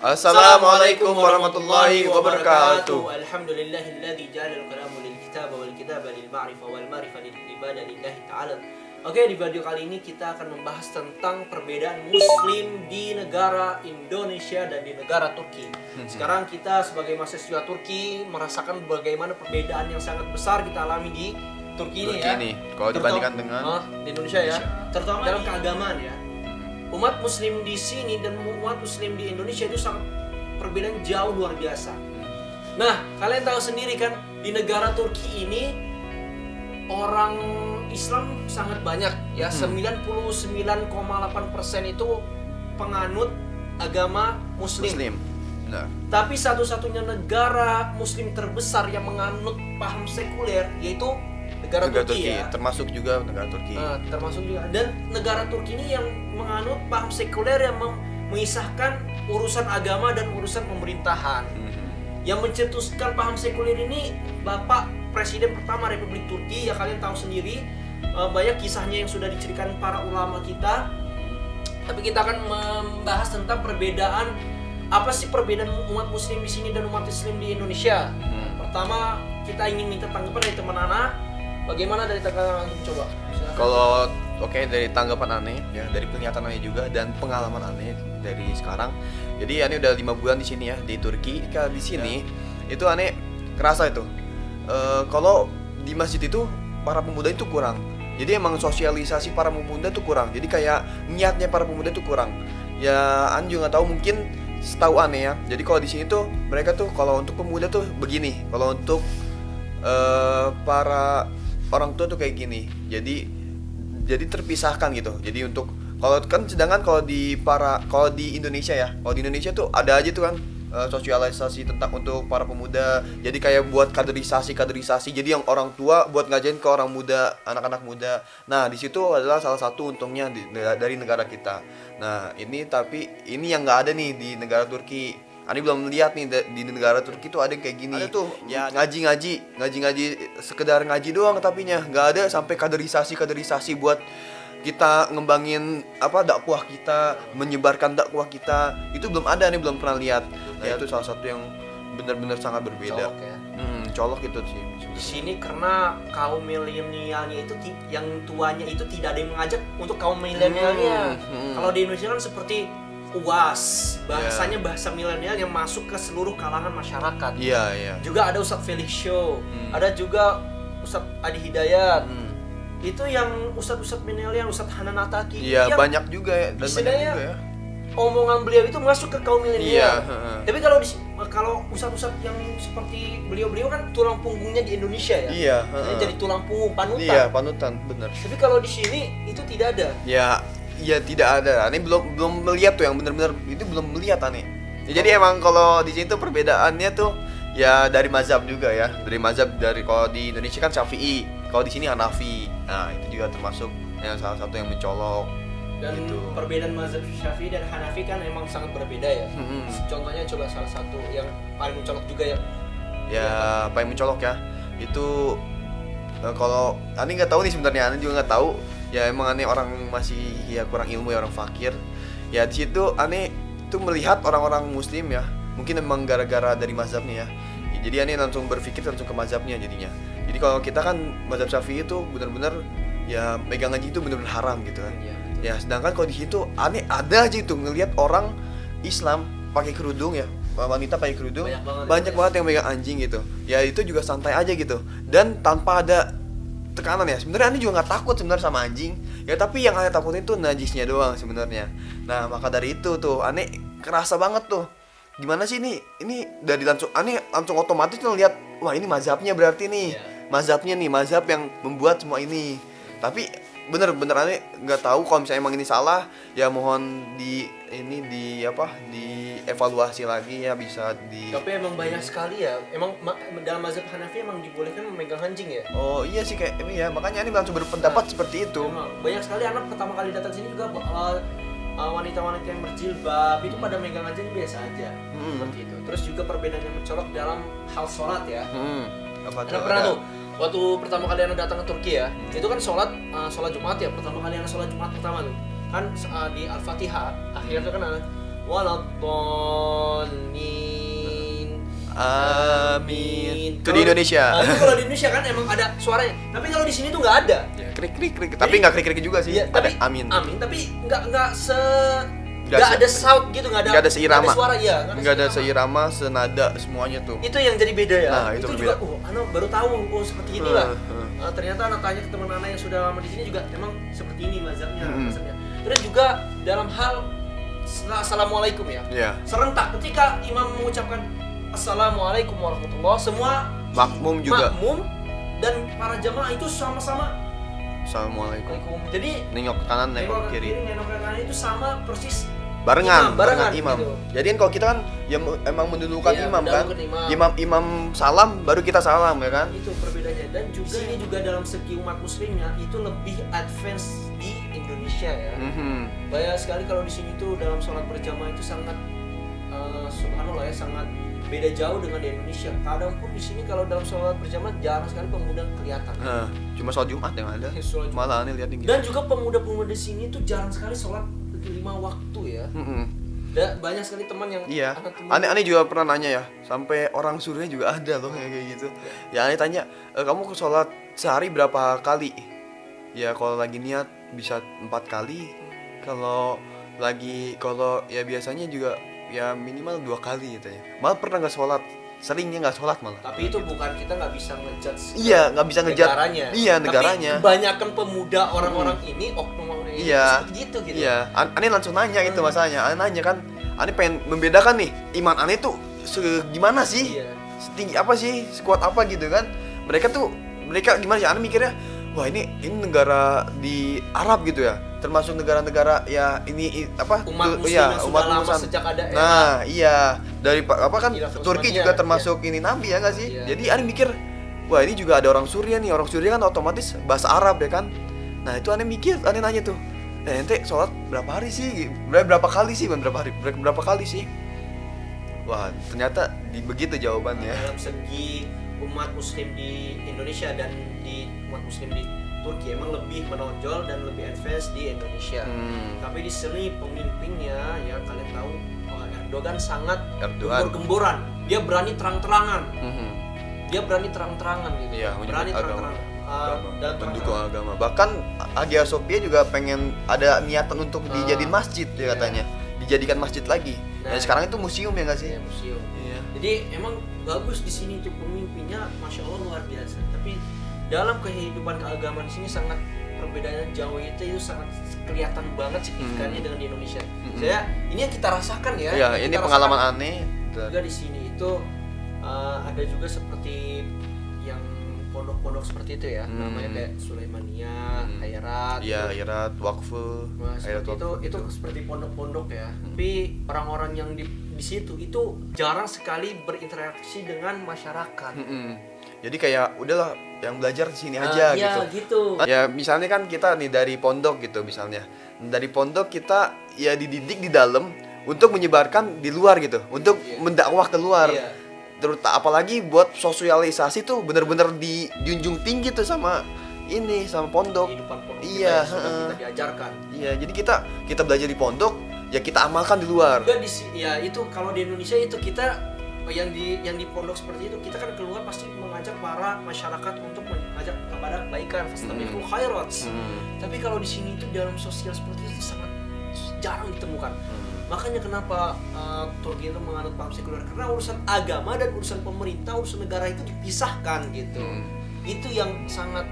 Assalamualaikum warahmatullahi wabarakatuh. Alhamdulillahilladzi ja'ala al-qalama lil kitaba wal kitaba lil ma'rifah wal ma'rifah lil ibadah lillahi ta'ala. Oke, di video kali ini kita akan membahas tentang perbedaan muslim di negara Indonesia dan di negara Turki. Sekarang kita sebagai mahasiswa Turki merasakan bagaimana perbedaan yang sangat besar kita alami di Turki ini ya. Kalau dibandingkan dengan di Indonesia ya, terutama dalam keagamaan ya. Umat muslim di sini dan umat muslim di Indonesia itu sangat perbedaan jauh luar biasa. Nah, kalian tahu sendiri kan di negara Turki ini orang Islam sangat banyak ya, 99,8% itu penganut agama muslim. Nah. Tapi satu-satunya negara muslim terbesar yang menganut paham sekuler yaitu negara Turki ya. Termasuk juga negara Turki. Termasuk juga. Dan negara Turki ini yang menganut paham sekuler yang mengisahkan urusan agama dan urusan pemerintahan. Yang mencetuskan paham sekuler ini Bapak Presiden pertama Republik Turki, ya kalian tahu sendiri banyak kisahnya yang sudah diceritakan para ulama kita. Tapi kita akan membahas tentang perbedaan, apa sih perbedaan umat muslim di sini dan umat muslim di Indonesia. Pertama, kita ingin minta tanggapan dari teman Ana. Bagaimana dari tanggapan coba? Kalau dari tanggapan aneh ya, dari penglihatan aneh juga dan pengalaman aneh dari sekarang. Jadi aneh udah 5 bulan di sini ya, di Turki. Kalau di sini itu aneh kerasa itu. Kalau di masjid itu para pemuda itu kurang. Jadi emang sosialisasi para pemuda itu kurang. Jadi kayak niatnya para pemuda itu kurang. Ya aneh juga nggak tahu, mungkin setahu aneh ya. Jadi kalau di sini tuh mereka tuh kalau untuk pemuda tuh begini. Kalau untuk para orang tua tuh kayak gini. Jadi terpisahkan gitu. Jadi untuk kalau kan sedangkan kalau di Indonesia ya. Kalau di Indonesia tuh ada aja tuh kan sosialisasi tentang untuk para pemuda. Jadi kayak buat kaderisasi. Jadi yang orang tua buat ngajarin ke orang muda, anak-anak muda. Nah, di situ adalah salah satu untungnya dari negara kita. Nah, tapi ini yang nggak ada nih di negara Turki. Ani belum lihat nih di negara Turki tuh ada yang kayak gini. Ada tuh ya ngaji sekedar ngaji doang, tapinya nggak ada sampai kaderisasi buat kita ngembangin dakwah kita, menyebarkan dakwah kita. Itu belum ada nih, belum pernah lihat. Nah, itu salah satu yang benar-benar sangat berbeda. Colok ya. Colok itu sih. Di sini karena kaum milenialnya itu yang tuanya itu tidak ada yang mengajak untuk kaum milenialnya. Kalau di Indonesia kan seperti UAS, bahasanya bahasa milenial yang masuk ke seluruh kalangan masyarakat. Iya. Juga ada Ustadz Felix Show, ada juga Ustadz Adi Hidayat. Itu yang Ustadz milenial, Ustadz Hanan Ataki. Iya, banyak juga ya. Dan banyak juga ya. Omongan beliau itu masuk ke kaum milenial. Iya. Tapi kalau Ustadz yang seperti beliau kan tulang punggungnya di Indonesia ya. Iya. Jadi tulang punggung, panutan. Iya, panutan, benar. Tapi kalau di sini itu tidak ada. Ya tidak ada. Ani belum melihat tuh yang benar-benar itu, belum melihat Ani. Ya, jadi emang kalau di sini tuh perbedaannya tuh ya dari mazhab juga ya. Dari kalau di Indonesia kan Syafi'i, kalau di sini Hanafi. Nah, itu juga termasuk yang salah satu yang mencolok. Dan gitu. Perbedaan mazhab Syafi'i dan Hanafi kan emang sangat berbeda ya. Contohnya coba salah satu yang paling mencolok juga ya. Ya, paling mencolok ya. Itu kalau Ani nggak tahu nih sebenarnya, Ani juga nggak tahu. Ya emang aneh orang masih ya kurang ilmu ya, orang fakir. Ya di situ aneh tuh melihat orang-orang muslim ya. Mungkin emang gara-gara dari mazhabnya ya. Jadi aneh langsung berpikir langsung ke mazhabnya jadinya. Jadi kalau kita kan mazhab Syafi'i itu benar-benar ya megang ngaji itu benar-benar haram gitu kan. Ya sedangkan kalau di situ aneh ada aja itu ngelihat orang Islam pakai kerudung ya. Wanita pakai kerudung banyak banget yang megang anjing gitu. Ya itu juga santai aja gitu. Dan tanpa ada tekanan ya. Sebenarnya Ani juga nggak takut sebenarnya sama anjing ya, tapi yang Ani takutin tuh najisnya doang sebenarnya. Nah maka dari itu tuh Ani kerasa banget tuh gimana sih ini dari Ani langsung otomatis tuh lihat, wah ini mazhabnya berarti nih. Mazhab yang membuat semua ini. Tapi bener-bener Ani nggak tahu kalau misalnya emang ini salah ya, mohon dievaluasi lagi ya, bisa di. Tapi emang banyak sekali ya. Emang dalam mazhab Hanafi emang dibolehkan memegang anjing ya. Oh iya sih kayak ya, makanya Ani langsung berpendapat seperti itu. Emang banyak sekali anak pertama kali datang sini juga wanita-wanita yang berjilbab itu pada megang anjing biasa aja. Seperti itu. Terus juga perbedaan yang mencolok dalam hal sholat ya. Apa tuh? Pernah tuh waktu pertama kali Anda datang ke Turki ya, itu kan sholat Jumat ya, pertama kali Anda sholat Jumat pertama tuh kan di Al-Fatihah akhirnya kan Waladdallin. Amin. Itu di Indonesia. Itu kalau di Indonesia kan emang ada suaranya. Tapi kalau di sini tuh nggak ada. Ya, krik. Tapi nggak krik juga sih. Iya, Ada tapi amin. Amin, tapi nggak Nggak ada sound gitu, nggak ada seirama. nggak ada suara ya, Nggak ada seirama, senada semuanya tuh. Itu yang jadi beda ya. Nah, itu juga berbeda. Ana baru tahu seperti ini lah. Heeh. Ternyata anak tanya ke teman anak yang sudah lama di sini juga emang seperti ini mazhabnya. Hmm. Terus juga dalam hal assalamualaikum ya. Iya. Serentak ketika imam mengucapkan assalamualaikum warahmatullah, semua Makmum juga. makmum dan para jamaah itu sama-sama Assalamualaikum. Waalaikumsalam. Jadi Nengok ke kanan, nengok ke kiri. nengok ke kanan itu sama persis Barengan imam. gitu. Jadi kan kalau kita kan ya emang mendulukan Iya, imam kan. mendahulukan Imam salam baru kita salam ya kan. Itu perbedaannya. Dan juga ini juga dalam segi umat muslimnya itu lebih advance di Indonesia ya. Banyak sekali kalau di sini tuh dalam sholat berjamaah itu sangat subhanallah ya, sangat beda jauh dengan di Indonesia. Kadang pun di sini kalau dalam sholat berjamaah jarang sekali pemuda kelihatan. Nah, cuma sholat Jumat yang ada. Sholat Jumat. Malah aneh lihat gitu. Dan juga pemuda-pemuda di sini tuh jarang sekali sholat 5 waktu ya. Banyak sekali teman yang Iya. anak teman Aneh juga pernah nanya ya, sampai orang Suriah juga ada loh kayak gitu. Ya aneh tanya, kamu ke sholat sehari berapa kali? Ya kalau lagi niat bisa 4 kali. Kalau ya biasanya juga ya minimal 2 kali gitu ya. Malah pernah nggak sholat, seringnya nggak sholat malah. Tapi itu bukan, kita nggak bisa ngejudge. Iya, nggak bisa ngejudge negaranya. Iya, negaranya. Tapi kebanyakan pemuda orang-orang ini oknum-oknum ini Iya. seperti gitu gitu. Iya, aneh langsung nanya itu masalahnya. Aneh nanya kan, aneh pengen membedakan nih iman aneh tuh gimana sih? Iya. Setinggi apa sih? Sekuat apa gitu kan? Mereka gimana sih? Aneh mikirnya, wah ini negara di Arab gitu ya. Termasuk negara-negara ya ini Umat muslim iya, yang sudah umat lama muslim. sejak ada era. Nah, iya. Dari apa kan Khilafah Turki Utsmaniyah, juga termasuk ini nabi ya nggak sih? Iya. Jadi aneh mikir, wah ini juga ada orang Suriah nih. Orang Suriah kan otomatis bahasa Arab ya kan? Nah, itu aneh mikir, aneh nanya tuh. Ente sholat berapa hari sih? Berapa kali sih? Berapa kali sih? Wah, ternyata begitu jawabannya. Dalam segi umat muslim di Indonesia dan di umat muslim di Turki emang lebih menonjol dan lebih advance di Indonesia. Tapi di sini pemimpinnya ya kalian tahu, Erdogan sangat gembor-gemboran. Dia berani terang-terangan. Dia berani terang-terangan gitu. Iya, berani menyebut terang-terangan. Dan mendukung agama. Bahkan Hagia Sophia juga pengen ada niatan untuk dijadiin masjid dia katanya. Dijadikan masjid lagi. Nah, Dan sekarang itu museum ya nggak sih? Ya, museum. Iya. Jadi emang bagus di sini tuh pemimpinnya, masya Allah luar biasa. Tapi dalam kehidupan keagamaan di sini sangat perbedaannya jauh itu sangat kelihatan banget signifikannya dengan di Indonesia. Ini yang kita rasakan ya. Iya, ini kita pengalaman rasakan. aneh. Juga di sini itu ada juga seperti yang pondok-pondok seperti itu ya, namanya kayak Sulaimaniyah, Khairat. Iya, Khairat, Wakfu, Nah, Khairat seperti Wakfu. itu seperti pondok-pondok ya. Tapi orang-orang yang di situ itu jarang sekali berinteraksi dengan masyarakat. Jadi kayak udahlah yang belajar di sini aja Iya, gitu. Ya misalnya kan kita nih dari pondok gitu misalnya. Dari pondok kita ya dididik di dalam untuk menyebarkan di luar gitu, untuk mendakwah keluar. Iya. Terus apalagi buat sosialisasi tuh bener-bener dijunjung tinggi tuh sama pondok. Kehidupan pondok Iya, kita yang sudah kita diajarkan. Iya, jadi kita belajar di pondok, ya kita amalkan di luar. Juga ya itu kalau di Indonesia itu kita yang di pondok seperti itu kita kan keluar pasti mengajak para masyarakat untuk mengajak kepada kebaikan, fastabiqul khairat. Tapi kalau di sini itu dalam sosial seperti itu sangat jarang ditemukan. Makanya kenapa Turki itu menganut paham sekuler, karena urusan agama dan urusan pemerintah, urusan negara itu dipisahkan gitu. Itu yang sangat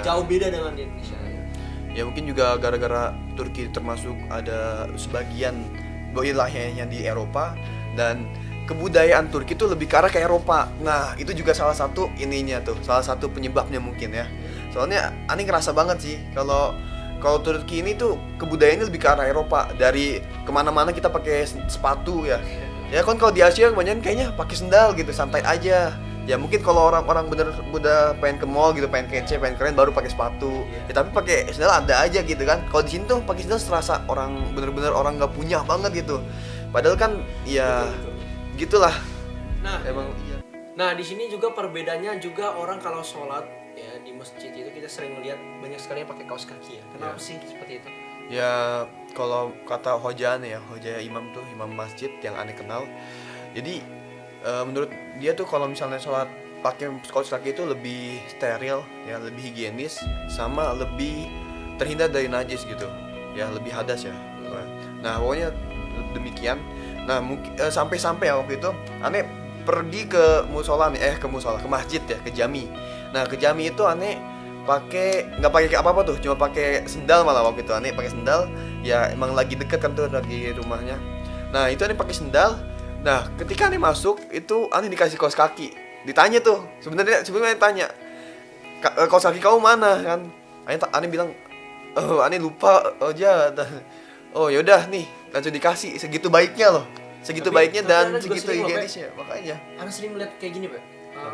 jauh beda dengan di Indonesia. Ya mungkin juga gara-gara Turki termasuk ada sebagian wilayahnya di Eropa dan kebudayaan Turki itu lebih ke arah ke Eropa. Nah, itu juga salah satu salah satu penyebabnya mungkin ya. Soalnya aneh ngerasa banget sih kalau Turki ini tuh kebudayaannya lebih ke arah Eropa. Dari kemana-mana kita pakai sepatu ya. Ya kan kalau di Asia kebanyakan kayaknya pakai sendal gitu, santai aja. Ya mungkin kalau orang-orang udah pengen ke mall gitu, pengen kece, pengen keren baru pakai sepatu. Ya tapi pakai sendal ada aja gitu kan. Kalau di sini tuh pakai sendal serasa orang bener-bener orang nggak punya banget gitu. Padahal kan ya gitulah. Nah, emang iya. Nah, di sini juga perbedaannya juga orang kalau sholat ya di masjid itu kita sering melihat banyak sekali yang pakai kaos kaki ya. Kenapa sih seperti itu? Ya kalau kata Hoja ya, Hoja imam tuh, imam masjid yang aneh kenal. Jadi menurut dia tuh kalau misalnya sholat pakai kaos kaki itu lebih steril, ya lebih higienis, sama lebih terhindar dari najis gitu, ya lebih hadas ya. Nah pokoknya demikian. Nah mungkin sampai-sampai ya waktu itu aneh pergi ke musola nih, ke masjid ya, ke jami. Nah ke jami itu aneh nggak pakai apa-apa tuh, cuma pakai sendal malah waktu itu aneh pakai sendal. Ya emang lagi deket kan tuh lagi rumahnya. Nah itu aneh pakai sendal. Nah ketika aneh masuk itu aneh dikasih kaos kaki. Ditanya tuh sebenarnya tanya kaos kaki kamu mana kan? Aneh bilang aneh lupa aja. Oh yaudah nih langsung dikasih, segitu baiknya loh. Segitu baiknya dan Anda juga segitu sering loh, higienisnya makanya. Anda sering melihat kayak gini, Pak.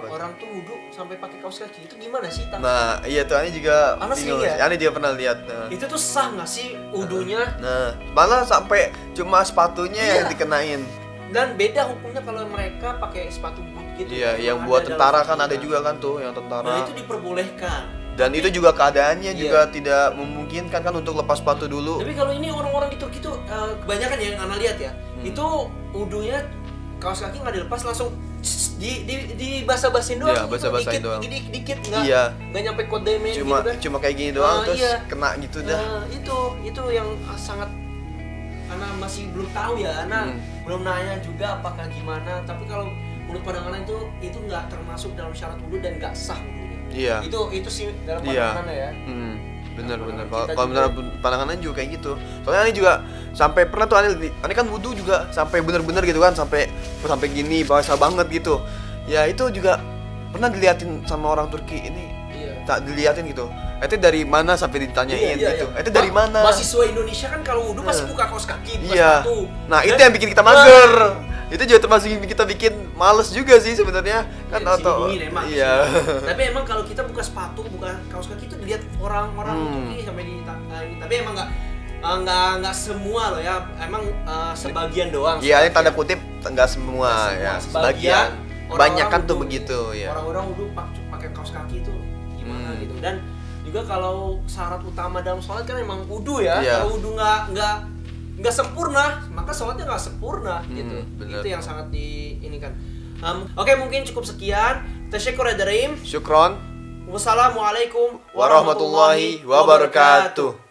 Orang tuh wudhu sampai pakai kaos kaki itu gimana sih? Nah iya tuh aneh juga Anda bingung. sering ya? Aneh juga pernah lihat. Itu tuh sah nggak sih wudhunya? Nah malah sampai cuma sepatunya yang dikenain. Dan beda hukumnya kalau mereka pakai sepatu boot gitu. Iya, yang Ada buat dalam tentara kan syariat. ada juga kan tuh yang tentara. Dan itu diperbolehkan. Dan itu juga keadaannya Iya. juga tidak memungkinkan kan untuk lepas sepatu dulu. Tapi kalau ini orang-orang di Turki tuh kebanyakan yang Ana lihat ya, itu wudhunya kaos kaki nggak dilepas langsung di basah-basahin doang. Iya, basah-basahin dikit, doang. Dikit nggak Iya. nggak nyampe kodeme Cuma gitu dah. cuma kayak gini doang terus Iya. kena gitu dah. Nah, itu yang sangat Ana masih belum tahu ya, Ana belum nanya juga apakah gimana. Tapi kalau menurut pandangan itu nggak termasuk dalam syarat wudhu dan nggak sah wudhunya. Iya. Itu sih dalam Iya. pandangan Ana ya. Bener. Kita Kalau juga- menurut pandangannya juga kayak gitu. Soalnya Ani juga sampai pernah tuh Ani kan wudhu juga sampai bener-bener gitu kan sampai gini basah banget gitu. Ya itu juga pernah diliatin sama orang Turki ini. Iya. Tak diliatin gitu. Itu dari mana sampai ditanyain Iya, gitu. iya. Itu dari mana? Mahasiswa Indonesia kan kalau wudhu pasti buka kaos kaki, buka Iya. sepatu. Nah, Dan- itu yang bikin kita mager. Itu juga termasuk yang kita bikin males juga sih sebenarnya. Kan Ya, di sini atau dingin emang. iya. Tapi emang kalau kita buka sepatu, buka kaos kaki itu dilihat orang-orang Turki sampai tapi emang nggak semua loh ya. Emang sebagian doang. Iya, ini sebagian. tanda kutip enggak semua Nggak semua, ya, sebagian sebagian. orang-orang Banyak kan tuh wudhu. begitu ya. Orang-orang wudhu pakai kaos kaki itu gimana gitu. Dan juga kalau syarat utama dalam sholat kan emang wudhu ya. Iya. Kalau wudhu nggak sempurna, maka sholatnya nggak sempurna gitu. bener. Itu yang sangat ini kan. Oke, mungkin cukup sekian. Tasyakur ya Darim. Syukron Wassalamualaikum warahmatullahi wabarakatuh.